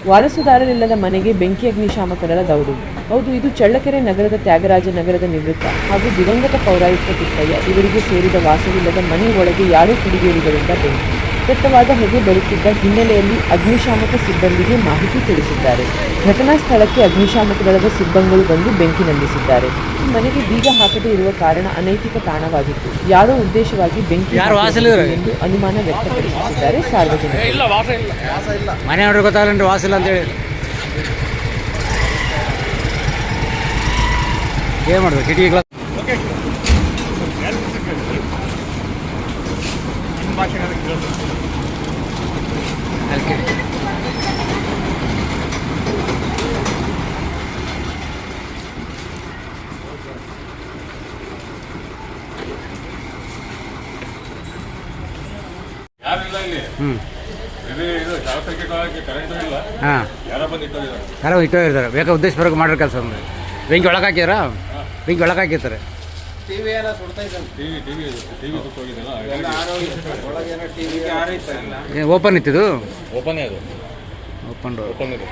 ವಾರಸುದಾರರಿಲ್ಲದ ಮನೆಗೆ ಬೆಂಕಿ ಅಗ್ನಿಶಾಮಕರ ದೌಡು. ಹೌದು, ಇದು ಚಳ್ಳಕೆರೆ ನಗರದ ತ್ಯಾಗರಾಜ ನಗರದ ನಿವೃತ್ತ ಹಾಗೂ ದಿವಂಗತ ಪೌರಾಯುಕ್ತ ತಿಪ್ಪಯ್ಯ ಇವರಿಗೆ ಸೇರಿದ ವಾಸವಿಲ್ಲದ ಮನೆ ಒಳಗೆ ಯಾರೋ ಕಿಡಿಗೇಡಿಗಳಿಂದ ಬೆಂಕಿ. ದಟ್ಟವಾದ ಹೊಗೆ ಬರುತ್ತಿದ್ದ ಹಿನ್ನೆಲೆಯಲ್ಲಿ ಅಗ್ನಿಶಾಮಕ ಸಿಬ್ಬಂದಿಗೆ ಮಾಹಿತಿ ತಿಳಿಸಿದ್ದಾರೆ. ಘಟನಾ ಸ್ಥಳಕ್ಕೆ ಅಗ್ನಿಶಾಮಕ ದಳದ ಸಿಬ್ಬಂದಿಗಳು ಬಂದು ಬೆಂಕಿ ನಂದಿಸಿದ್ದಾರೆ. ಈ ಮನೆಗೆ ಬೀಗ ಹಾಕದೇ ಇರುವ ಕಾರಣ ಅನೈತಿಕ ತಾಣವಾಗಿತ್ತು. ಯಾರೋ ಉದ್ದೇಶವಾಗಿ ಬೆಂಕಿ ಎಂದು ಅನುಮಾನ ವ್ಯಕ್ತಪಡಿಸುತ್ತಿದ್ದಾರೆ ಸಾರ್ವಜನಿಕರು. ಮನೆ ನೋಡ್ರಿ ಗೊತ್ತಾಗಲ್ರಿ ವಾಸಿಲ್ಲ ಅಂತೇಳಿ ಏನು ಮಾಡೋದು ಕಿಟಕಿಗಳ ಹಾಂ ಯಾರೋ ಇಟ್ಟಿರ್ತಾರೆ ಬೇಕಾ ಉದ್ದೇಶಪೂರ್ವಕ ಮಾಡಿರೋ ಕೆಲಸ ಅಂದರೆ ಬೆಂಕಿ ಒಳಗೆ ಹಾಕಿದಾರಾ? ಬೆಂಕಿ ಒಳಗೆ ಹಾಕಿರ್ತಾರೆ. ಓಪನ್ ಇತ್ತಿದು? ಓಪನ್ ಅದು ಓಪನ್ ಡೋರ್. ಓಪನ್ ಇದೆ.